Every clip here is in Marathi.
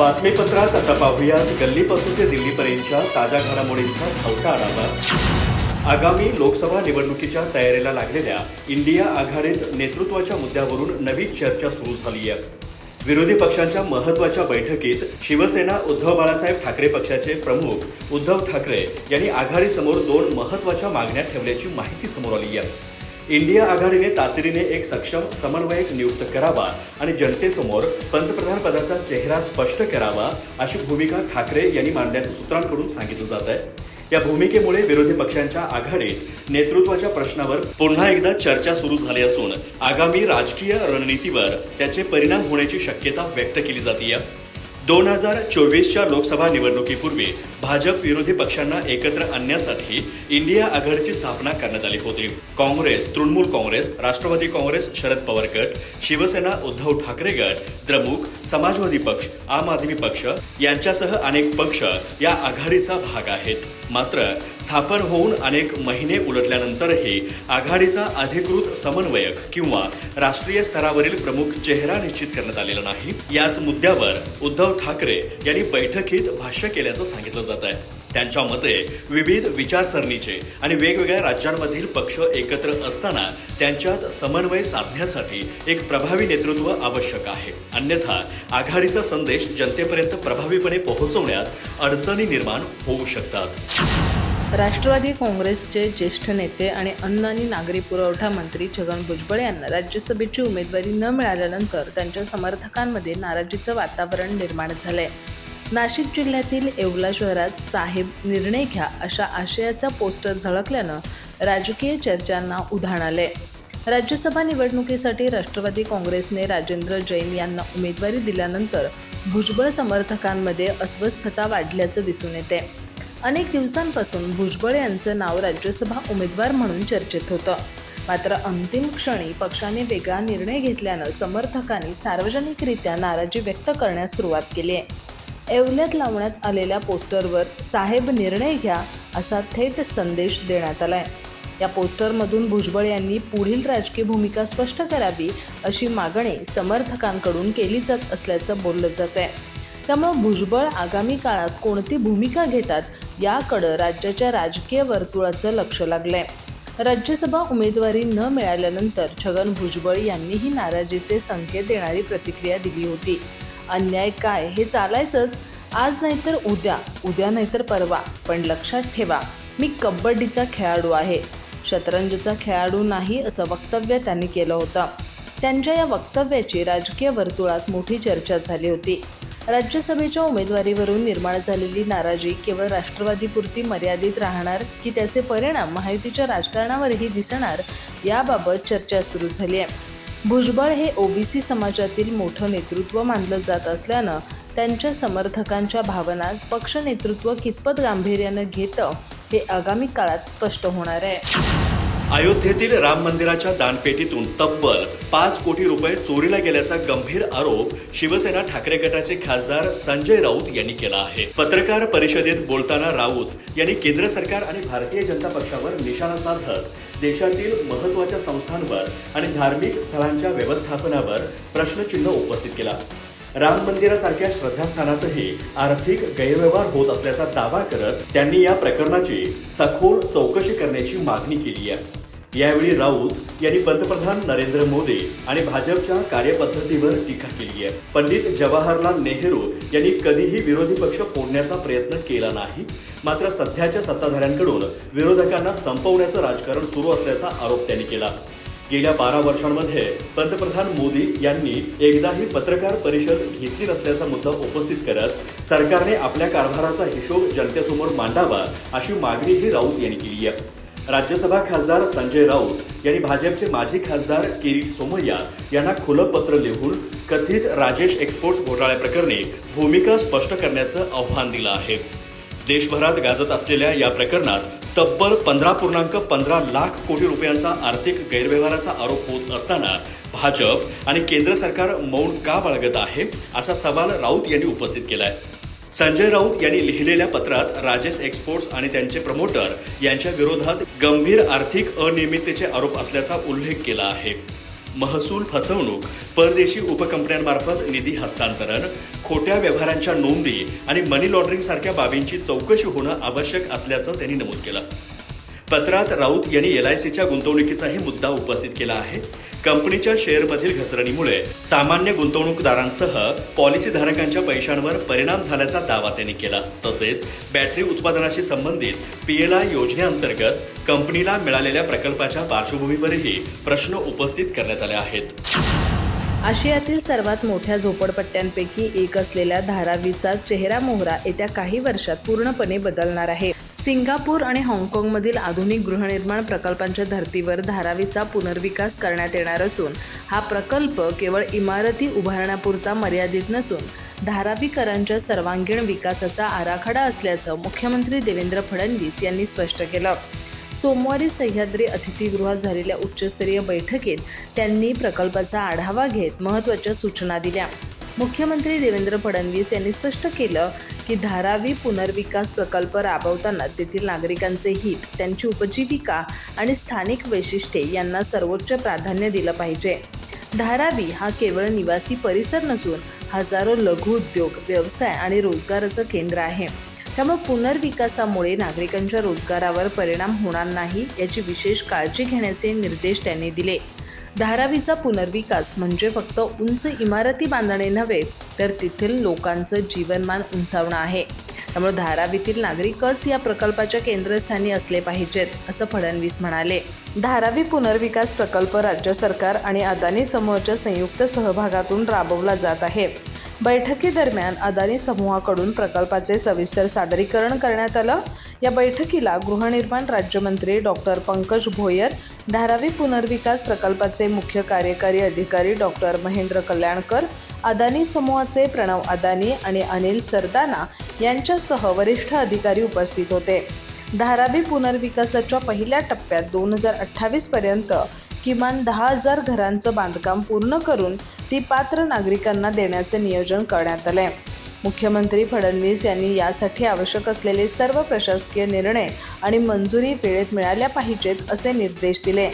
बातमीपत्रात आता पाहूयात गल्लीपासून ते दिल्लीपर्यंतच्या ताज्या घडामोडींचा धावता आढावा। आगामी लोकसभा निवडणुकीच्या तयारीला लागलेल्या इंडिया आघाडीत नेतृत्वाच्या मुद्द्यावरून नवी चर्चा सुरू झाली आहे। विरोधी पक्षांच्या महत्त्वाच्या बैठकीत शिवसेना उद्धव बाळासाहेब ठाकरे पक्षाचे प्रमुख उद्धव ठाकरे यांनी आघाडीसमोर दोन महत्त्वाच्या मागण्या ठेवल्याची माहिती समोर आली आहे। इंडिया आघाडीने तातडीने एक सक्षम समन्वयक नियुक्त करावा आणि जनतेसमोर पंतप्रधान पदाचा चेहरा स्पष्ट करावा अशी भूमिका ठाकरे यांनी मांडल्याचं सूत्रांकडून सांगितलं जात आहे। या भूमिकेमुळे विरोधी पक्षांच्या आघाडीत नेतृत्वाच्या प्रश्नावर पुन्हा एकदा चर्चा सुरू झाली असून आगामी राजकीय रणनीतीवर त्याचे परिणाम होण्याची शक्यता व्यक्त केली जाते। 2024च्या लोकसभा निवडणुकीपूर्वी भाजप विरोधी पक्षांना एकत्र आणण्यासाठी इंडिया आघाडीची स्थापना करण्यात आली होती। काँग्रेस, तृणमूल काँग्रेस, राष्ट्रवादी काँग्रेस, शरद पवार गट, शिवसेना उद्धव ठाकरे गट, द्रमुक, समाजवादी पक्ष, आम आदमी पक्ष यांच्यासह अनेक पक्ष या आघाडीचा भाग आहेत। मात्र स्थापन होऊन अनेक महिने उलटल्यानंतरही आघाडीचा अधिकृत समन्वयक किंवा राष्ट्रीय स्तरावरील प्रमुख चेहरा निश्चित करण्यात आलेला नाही। याच मुद्द्यावर उद्धव ठाकरे यांनी बैठकीत भाष्य केल्याचं सांगितलं जात आहे। त्यांच्या मते विविध विचारसरणीचे आणि वेगवेगळ्या राज्यांमधील पक्ष एकत्र असताना त्यांच्यात समन्वय साधण्यासाठी एक प्रभावी नेतृत्व आवश्यक आहे, अन्यथा आघाडीचा संदेश जनतेपर्यंत प्रभावीपणे पोहोचवण्यात अडचणी निर्माण होऊ शकतात। राष्ट्रवादी काँग्रेसचे ज्येष्ठ नेते आणि अन्न आणि नागरी पुरवठा मंत्री छगन भुजबळ यांना राज्यसभेची उमेदवारी न मिळाल्यानंतर त्यांच्या समर्थकांमध्ये नाराजीचं वातावरण निर्माण झालंय। नाशिक जिल्ह्यातील येवला शहरात साहेब निर्णय घ्या अशा आशयाचा पोस्टर झळकल्यानं राजकीय चर्चांना उधाण आले। राज्यसभा निवडणुकीसाठी राष्ट्रवादी काँग्रेसने राजेंद्र जैन यांना उमेदवारी दिल्यानंतर भुजबळ समर्थकांमध्ये अस्वस्थता वाढल्याचं दिसून येते। अनेक दिवसांपासून भुजबळ यांचं नाव राज्यसभा उमेदवार म्हणून चर्चेत होतं। मात्र अंतिम क्षणी पक्षाने वेगळा निर्णय घेतल्यानं समर्थकांनी सार्वजनिकरित्या नाराजी व्यक्त करण्यास सुरुवात केली आहे। येवल्यात लावण्यात आलेल्या पोस्टरवर साहेब निर्णय घ्या असा थेट संदेश देण्यात आलाय। या पोस्टरमधून भुजबळ यांनी पुढील राजकीय भूमिका स्पष्ट करावी अशी मागणी समर्थकांकडून केली जात असल्याचं बोललं जात आहे। त्यामुळे भुजबळ आगामी काळात कोणती भूमिका घेतात याकडं राज्याच्या राजकीय वर्तुळाचं लक्ष लागलंय। राज्यसभा उमेदवारी न मिळाल्यानंतर छगन भुजबळ यांनीही नाराजीचे संकेत देणारी प्रतिक्रिया दिली होती। अन्याय काय हे चालायचंच, आज नाहीतर उद्या, उद्या नाहीतर परवा, पण लक्षात ठेवा मी कबड्डीचा खेळाडू आहे, शतरंजचा खेळाडू नाही असं वक्तव्य त्यांनी केलं होतं। त्यांच्या या वक्तव्याची राजकीय वर्तुळात मोठी चर्चा झाली होती। राज्यसभेच्या उमेदवारीवरून निर्माण झालेली नाराजी केवळ राष्ट्रवादीपुरती मर्यादित राहणार की त्याचे परिणाम महायुतीच्या राजकारणावरही दिसणार याबाबत चर्चा सुरू झाली आहे। भुजबळ हे ओबीसी समाजातील मोठं नेतृत्व मानलं जात असल्यानं त्यांच्या समर्थकांच्या भावना पक्ष नेतृत्व कितपत गांभीर्यानं घेतं हे आगामी काळात स्पष्ट होणार आहे। अयोध्येतील राम मंदिराच्या दानपेटीतून तब्बल 5 कोटी रुपये चोरीला गेल्याचा गंभीर आरोप शिवसेना ठाकरे गटाचे खासदार संजय राऊत यांनी केला आहे। पत्रकार परिषदेत बोलताना राऊत यांनी केंद्र सरकार आणि भारतीय जनता पक्षावर निशाणा साधत देशातील महत्त्वाच्या संस्थांवर आणि धार्मिक स्थळांच्या व्यवस्थापनावर प्रश्नचिन्ह उपस्थित केला। राम मंदिरासारख्या श्रद्धास्थानातही आर्थिक गैरव्यवहार होत असल्याचा दावा करत त्यांनी या प्रकरणाची सखोल चौकशी करण्याची मागणी केली आहे। यावेळी राऊत यांनी पंतप्रधान नरेंद्र मोदी आणि भाजपच्या कार्यपद्धतीवर टीका केली आहे। पंडित जवाहरलाल नेहरू यांनी कधीही विरोधी पक्ष फोडण्याचा प्रयत्न केला नाही, मात्र सध्याच्या सत्ताधाऱ्यांकडून विरोधकांना संपवण्याचं राजकारण सुरू असल्याचा आरोप त्यांनी केला। गेल्या 12 वर्षांमध्ये पंतप्रधान मोदी यांनी एकदाही पत्रकार परिषद घेतली नसल्याचा मुद्दा उपस्थित करत सरकारने आपल्या कारभाराचा हिशोब जनतेसमोर मांडावा अशी मागणीही राऊत यांनी केली आहे। राज्यसभा खासदार संजय राऊत यांनी भाजपचे माजी खासदार किरीट सोमय्या यांना खुलं पत्र लिहून कथित राजेश एक्सपोर्ट्स घोटाळ्याप्रकरणी भूमिका स्पष्ट करण्याचं आव्हान दिलं आहे। देशभरात गाजत असलेल्या या प्रकरणात तब्बल 15.15 लाख कोटी रुपयांचा आर्थिक गैरव्यवहाराचा आरोप होत असताना भाजप आणि केंद्र सरकार मौन का बाळगत आहे असा सवाल राऊत यांनी उपस्थित केलाय। संजय राऊत यांनी लिहिलेल्या पत्रात राजेश एक्सपोर्ट्स आणि त्यांचे प्रमोटर यांच्या विरोधात गंभीर आर्थिक अनियमिततेचे आरोप असल्याचा उल्लेख केला आहे। महसूल फसवणूक, परदेशी उपकंपन्यांमार्फत निधी हस्तांतरण, खोट्या व्यवहारांच्या नोंदी आणि मनी लॉन्ड्रिंग सारख्या बाबींची चौकशी होणं आवश्यक असल्याचं त्यांनी नमूद केलं. पत्रात राऊत यांनी LICच्या गुंतवणुकीचाही मुद्दा उपस्थित केला आहे. कंपनीच्या शेअरमधील घसरणीमुळे सामान्य गुंतवणूकदारांसह पॉलिसीधारकांच्या पैशांवर परिणाम झाल्याचा दावा त्यांनी केला. तसेच बॅटरी उत्पादनाशी संबंधित PLI योजनेअंतर्गत कंपनीला मिळालेल्या प्रकल्पाच्या पार्श्वभूमीवरही प्रश्न उपस्थित करण्यात आले आहेत. आशियातील सर्वात मोठ्या झोपडपट्ट्यांपैकी एक असलेल्या धारावीचा चेहरा-मोहरा येत्या काही वर्षात पूर्णपणे बदलणार आहे. सिंगापूर आणि हाँगकाँगमधील आधुनिक गृहनिर्माण प्रकल्पांच्या धर्तीवर धारावीचा पुनर्विकास करण्यात येणार असून हा प्रकल्प केवळ इमारती उभारण्यापुरता मर्यादित नसून धारावीकरांच्या सर्वांगीण विकासाचा आराखडा असल्याचं मुख्यमंत्री देवेंद्र फडणवीस यांनी स्पष्ट केलं. सोमवारी सह्याद्री अतिथीगृहात झालेल्या उच्चस्तरीय बैठकीत त्यांनी प्रकल्पाचा आढावा घेत महत्त्वाच्या सूचना दिल्या. मुख्यमंत्री देवेंद्र फडणवीस यांनी स्पष्ट केलं की धारावी पुनर्विकास प्रकल्प राबवताना तेथील नागरिकांचे हित, त्यांची उपजीविका आणि स्थानिक वैशिष्ट्ये यांना सर्वोच्च प्राधान्य दिलं पाहिजे. धारावी हा केवळ निवासी परिसर नसून हजारो लघु उद्योग, व्यवसाय आणि रोजगाराचं केंद्र आहे. त्यामुळे पुनर्विकासामुळे नागरिकांच्या रोजगारावर परिणाम होणार नाही याची विशेष काळजी घेण्याचे निर्देश त्यांनी दिले. धारावीचा पुनर्विकास म्हणजे फक्त उंच इमारती बांधणे नव्हे, तर तेथील लोकांचं जीवनमान उंचावणं आहे. त्यामुळे धारावीतील नागरिकच या प्रकल्पाच्या केंद्रस्थानी असले पाहिजेत, असं फडणवीस म्हणाले. धारावी पुनर्विकास प्रकल्प राज्य सरकार आणि अदानी समूहाच्या संयुक्त सहभागातून राबवला जात आहे. बैठकीदरम्यान अदानी समूहाकडून प्रकल्पाचे सविस्तर सादरीकरण करण्यात आलं. या बैठकीला गृहनिर्माण राज्यमंत्री डॉक्टर पंकज भोयर, धारावी पुनर्विकास प्रकल्पाचे मुख्य कार्यकारी अधिकारी डॉक्टर महेंद्र कल्याणकर, अदानी समूहाचे प्रणव अदानी आणि अनिल सरदाना यांच्यासह वरिष्ठ अधिकारी उपस्थित होते. धारावी पुनर्विकासाच्या पहिल्या टप्प्यात 2028 पर्यंत किमान 10,000 घरांचं बांधकाम पूर्ण करून ती पात्र नागरिकांना देण्याचे नियोजन करण्यात आले. मुख्यमंत्री फडणवीस यांनी यासाठी आवश्यक असलेले सर्व प्रशासकीय निर्णय आणि मंजुरी वेळेत मिळाल्या पाहिजेत असे निर्देश दिले.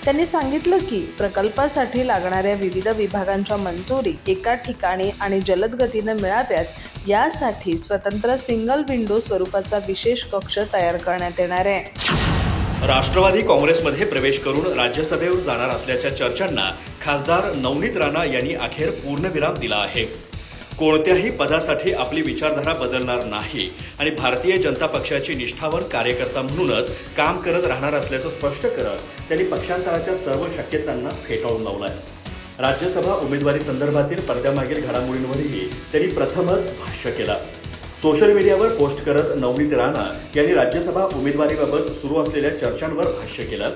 त्यांनी सांगितलं की प्रकल्पासाठी लागणाऱ्या विविध विभागांच्या मंजुरी एका ठिकाणी आणि जलद गतीनं मिळाव्यात यासाठी स्वतंत्र सिंगल विंडो स्वरूपाचा विशेष कक्ष तयार करण्यात येणार आहे. राष्ट्रवादी काँग्रेसमध्ये प्रवेश करून राज्यसभेवर जाणार असल्याच्या चर्चांना खासदार नवनीत राणा यांनी अखेर पूर्णविराम दिला आहे. कोणत्याही पदासाठी आपली विचारधारा बदलणार नाही आणि भारतीय जनता पक्षाची निष्ठावान कार्यकर्ता म्हणूनच काम करत राहणार असल्याचं स्पष्ट करत त्यांनी पक्षांतराच्या सर्व शक्यतांना फेटाळून लावलाय. राज्यसभा उमेदवारी संदर्भातील पडद्यामागील घडामोडींवरही त्यांनी प्रथमच भाष्य केलं. सोशल मीडियावर पोस्ट करत नवनीत राणा यांनी राज्यसभा उमेदवारीबाबत सुरू असलेल्या चर्चांवर भाष्य केलं.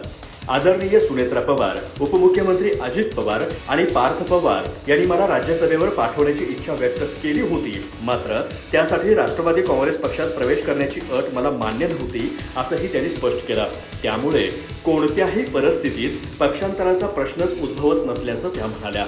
आदरणीय सुनेत्रा पवार, उपमुख्यमंत्री अजित पवार आणि पार्थ पवार यांनी मला राज्यसभेवर पाठवण्याची इच्छा व्यक्त केली होती. मात्र त्यासाठी राष्ट्रवादी काँग्रेस पक्षात प्रवेश करण्याची अट मला मान्य नव्हती, असंही त्यांनी स्पष्ट केलं. त्यामुळे कोणत्याही परिस्थितीत पक्षांतराचा प्रश्नच उद्भवत नसल्याचं त्या म्हणाल्या.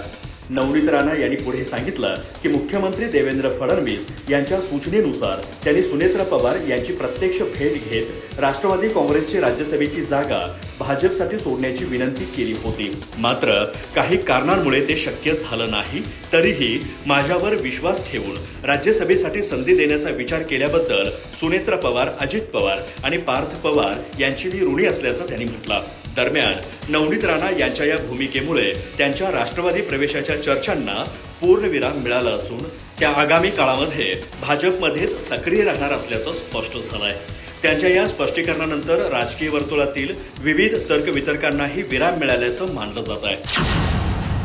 नवनीत राणा यांनी पुढे सांगितलं की मुख्यमंत्री देवेंद्र फडणवीस यांच्या सूचनेनुसार त्यांनी सुनेत्रा पवार यांची प्रत्यक्ष भेट घेत राष्ट्रवादी काँग्रेसची राज्यसभेची जागा भाजपसाठी सोडण्याची विनंती केली होती. मात्र काही कारणांमुळे ते शक्य झालं नाही. तरीही माझ्यावर विश्वास ठेवून राज्यसभेसाठी संधी देण्याचा विचार केल्याबद्दल सुनेत्रा पवार, अजित पवार आणि पार्थ पवार यांची मी ऋणी असल्याचं त्यांनी म्हटलं. दरम्यान नवनीत राणा यांच्या या भूमिकेमुळे त्यांच्या राष्ट्रवादी प्रवेशाच्या चर्चांना पूर्णविराम मिळाला असून त्या आगामी काळामध्ये भाजपमध्येच सक्रिय राहणार असल्याचं स्पष्ट झालंय. त्यांच्या या स्पष्टीकरणानंतर राजकीय वर्तुळातील विविध तर्कवितर्कांनाही विराम मिळाल्याचं मानलं जात आहे.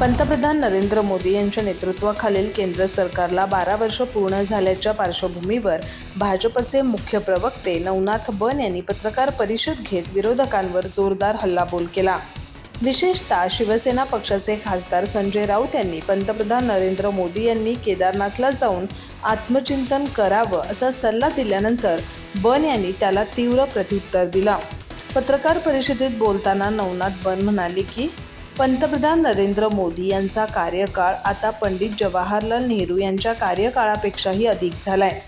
पंतप्रधान नरेंद्र मोदी यांच्या नेतृत्वाखालील केंद्र सरकारला 12 वर्ष पूर्ण झाल्याच्या पार्श्वभूमीवर भाजपचे मुख्य प्रवक्ते नवनाथ बन यांनी पत्रकार परिषद घेत विरोधकांवर जोरदार हल्लाबोल केला. विशेषतः शिवसेना पक्षाचे खासदार संजय राऊत यांनी पंतप्रधान नरेंद्र मोदी यांनी केदारनाथला जाऊन आत्मचिंतन करावं असा सल्ला दिल्यानंतर बन यांनी त्याला तीव्र प्रत्युत्तर दिलं. पत्रकार परिषदेत बोलताना नवनाथ बन म्हणाले की पंतप्रधान नरेंद्र मोदी यांचा कार्यकाळ आता पंडित जवाहरलाल नेहरू यांच्या कार्यकाळापेक्षाही अधिक झालाय.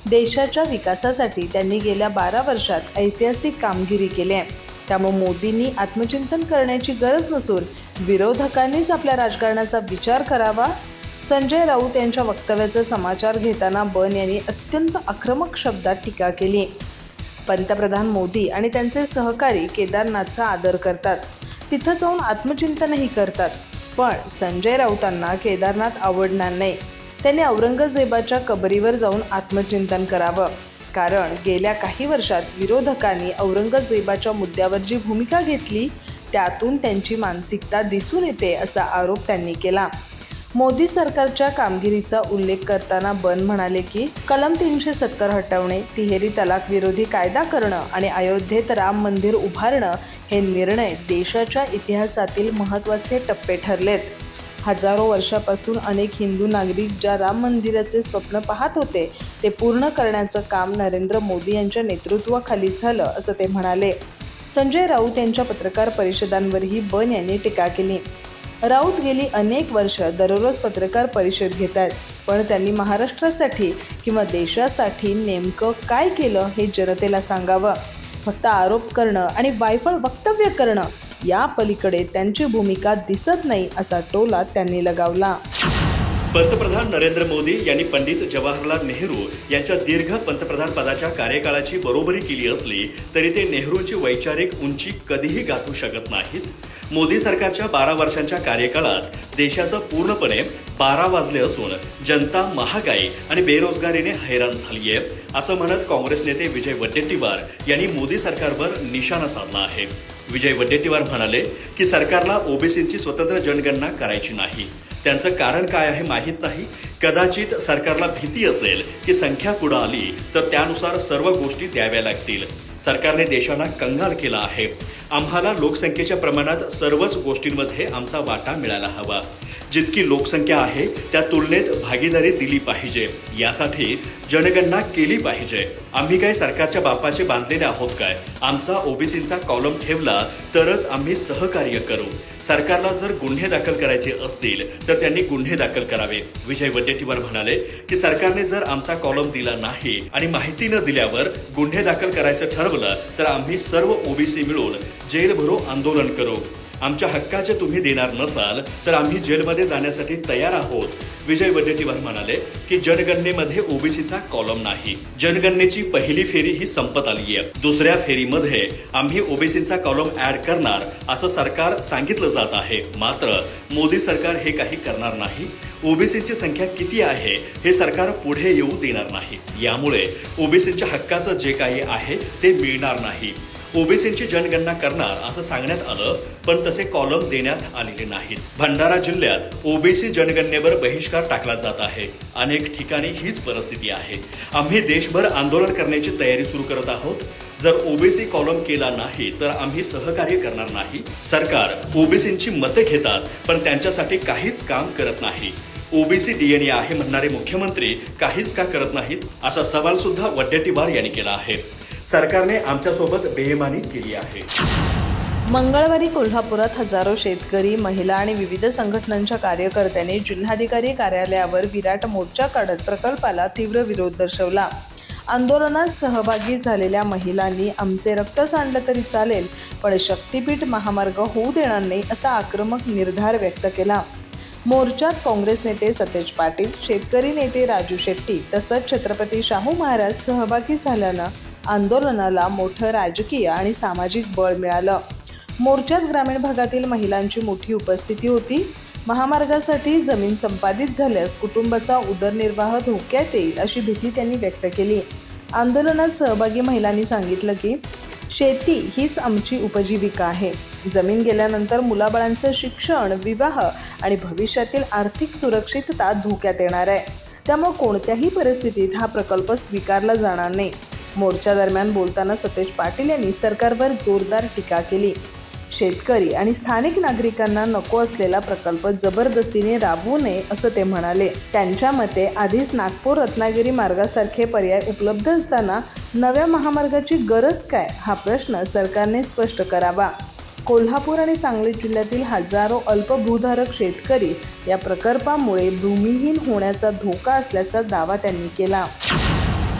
देशाच्या विकासासाठी त्यांनी गेल्या 12 वर्षात ऐतिहासिक कामगिरी केली आहे. त्यामुळे मोदींनी आत्मचिंतन करण्याची गरज नसून विरोधकांनीच आपल्या राजकारणाचा विचार करावा. संजय राऊत यांच्या वक्तव्याचा समाचार घेताना बन यांनी अत्यंत आक्रमक शब्दात टीका केली. पंतप्रधान मोदी आणि त्यांचे सहकारी केदारनाथचा आदर करतात, तिथं जाऊन आत्मचिंतनही करतात. पण संजय राऊतांना केदारनाथ आवडणार नाही. त्यांनी औरंगजेबाच्या कबरीवर जाऊन आत्मचिंतन करावं. कारण गेल्या काही वर्षात विरोधकांनी औरंगजेबाच्या मुद्द्यावर जी भूमिका घेतली त्यातून त्यांची मानसिकता दिसून येते असा आरोप त्यांनी केला. मोदी सरकारच्या कामगिरीचा उल्लेख करताना बन म्हणाले की कलम 370 हटवणे, तिहेरी तलाक विरोधी कायदा करणं आणि अयोध्येत राम मंदिर उभारणं हे निर्णय देशाच्या इतिहासातील महत्त्वाचे टप्पे ठरलेत. हजारो वर्षापासून अनेक हिंदू नागरिक ज्या राम मंदिराचे स्वप्न पाहत होते ते पूर्ण करण्याचं काम नरेंद्र मोदी यांच्या नेतृत्वाखाली झालं असं ते म्हणाले. संजय राऊत यांच्या पत्रकार परिषदांवरही बन यांनी टीका केली. राऊत गेली अनेक वर्ष दररोज पत्रकार परिषद घेत आहेत, पण त्यांनी महाराष्ट्रासाठी किंवा देशासाठी नेमकं काय केलं हे जनतेला सांगावं. फक्त आरोप करणं आणि वायफळ वक्तव्य करणं या पलीकडे त्यांची भूमिका दिसत नाही असा टोला त्यांनी लगावला. पंतप्रधान नरेंद्र मोदी यांनी पंडित जवाहरलाल नेहरू यांच्या दीर्घ पंतप्रधान पदाच्या कार्यकाळाची बरोबरी केली असली तरी ते नेहरूंची वैचारिक उंची कधीही गाठू शकत नाहीत. मोदी सरकारच्या 12 वर्षांच्या कार्यकाळात देशाचं पूर्णपणे 12 वाजले असून जनता महागाई आणि बेरोजगारीने हैराण झाली आहे असं म्हणत काँग्रेस नेते विजय वडेट्टीवार यांनी मोदी सरकारवर निशाणा साधला आहे. विजय वडेट्टीवार म्हणाले की सरकारला ओबीसींची स्वतंत्र जनगणना करायची नाही. त्यांचं कारण काय आहे माहीत नाही. कदाचित सरकारला भीती असेल की संख्या पुढे आली तर त्यानुसार सर्व गोष्टी द्याव्या लागतील. सरकारने देशाला कंगाल केला आहे. आम्हाला लोकसंख्येच्या प्रमाणात सर्वच गोष्टींमध्ये आमचा वाटा मिळायला हवा. जितकी लोकसंख्या आहे त्या तुलनेत भागीदारी दिली पाहिजे. यासाठी जनगणना केली पाहिजे. आम्ही काय सरकारच्या बापाचे बांधलेले आहोत काय? आमचा ओबीसींचा कॉलम ठेवला तरच आम्ही सहकार्य करू. सरकारला जर गुन्हे दाखल करायचे असतील तर त्यांनी गुन्हे दाखल करावे. विजय वडेट्टीवार म्हणाले की सरकारने जर आमचा कॉलम दिला नाही आणि माहिती न दिल्यावर गुन्हे दाखल करायचं ठरवलं तर आम्ही सर्व ओबीसी मिळून जेल भरो आंदोलन करू. आमच्या हक्काचे तुम्ही देणार नसाल तर आम्ही जेलमध्ये जाण्यासाठी तयार आहोत. विजय वडेट्टीवार म्हणाले की जनगणनेमध्ये ओबीसीचा कॉलम नाही. जनगणनेची पहिली फेरी ही संपत आली आहे. दुसऱ्या फेरीमध्ये आम्ही ओबीसीचा कॉलम ऍड करणार असं सरकार सांगितलं जात आहे. मात्र मोदी सरकार हे काही करणार नाही. ओबीसीची संख्या किती आहे हे सरकार पुढे येऊ देणार नाही. यामुळे ओबीसीच्या हक्काचं जे काही आहे ते मिळणार नाही. ओबीसींची जनगणना करणार असं सांगण्यात आलं पण तसे कॉलम देण्यात आलेले नाहीत. भंडारा जिल्ह्यात ओबीसी जनगणनेवर बहिष्कार टाकला जात आहे. अनेक ठिकाणी हीच परिस्थिती आहे. आम्ही देशभर आंदोलन करण्याची तयारी सुरू करत आहोत. जर ओबीसी कॉलम केला नाही तर आम्ही सहकार्य करणार नाही. सरकार ओबीसींची मतं घेतात पण त्यांच्यासाठी काहीच काम करत नाही. ओबीसी डीएनए आहे म्हणणारे मुख्यमंत्री काहीच का करत नाहीत असा सवाल सुद्धा वडेट्टीवार यांनी केला आहे. सरकारने आमच्यासोबत बेईमानी केली आहे. मंगळवारी कोल्हापुरात हजारो शेतकरी, महिला आणि विविध संघटनांच्या कार्यकर्त्यांनी जिल्हाधिकारी कार्यालयावर विराट मोर्चा काढत प्रकल्पाला तीव्र विरोध दर्शवला. आंदोलनात सहभागी झालेल्या महिलांनी आमचे रक्त सांडलं तरी चालेल पण शक्तीपीठ महामार्ग होऊ देणार नाही असा आक्रमक निर्धार व्यक्त केला. मोर्चात काँग्रेस नेते सतेज पाटील, शेतकरी नेते राजू शेट्टी तसंच छत्रपती शाहू महाराज सहभागी झाल्यानं आंदोलनाला मोठं राजकीय आणि सामाजिक बळ मिळालं. मोर्चात ग्रामीण भागातील महिलांची मोठी उपस्थिती होती. महामार्गासाठी जमीन संपादित झाल्यास कुटुंबाचा उदरनिर्वाह धोक्यात येईल अशी भीती त्यांनी व्यक्त केली. आंदोलनात सहभागी महिलांनी सांगितलं की शेती हीच आमची उपजीविका आहे. जमीन गेल्यानंतर मुलाबाळांचं शिक्षण, विवाह आणि भविष्यातील आर्थिक सुरक्षितता धोक्यात येणार आहे. त्यामुळे कोणत्याही परिस्थितीत हा प्रकल्प स्वीकारला जाणार नाही. मोर्चा दरम्यान बोलताना सतेज पाटील यांनी सरकारवर जोरदार टीका केली. शेतकरी आणि स्थानिक नागरिकांना नको असलेला प्रकल्प जबरदस्तीने राबवू नये असं ते म्हणाले. त्यांच्या मते आधीच नागपूर रत्नागिरी मार्गासारखे पर्याय उपलब्ध असताना नव्या महामार्गाची गरज काय हा प्रश्न सरकारने स्पष्ट करावा. कोल्हापूर आणि सांगली जिल्ह्यातील हजारो अल्पभूधारक शेतकरी या प्रकल्पामुळे भूमिहीन होण्याचा धोका असल्याचा दावा त्यांनी केला.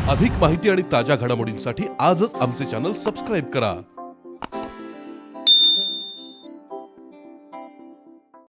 अधिक माहिती आणि ताज्या घडामोडींसाठी आजच आमचे चॅनल सबस्क्राईब करा.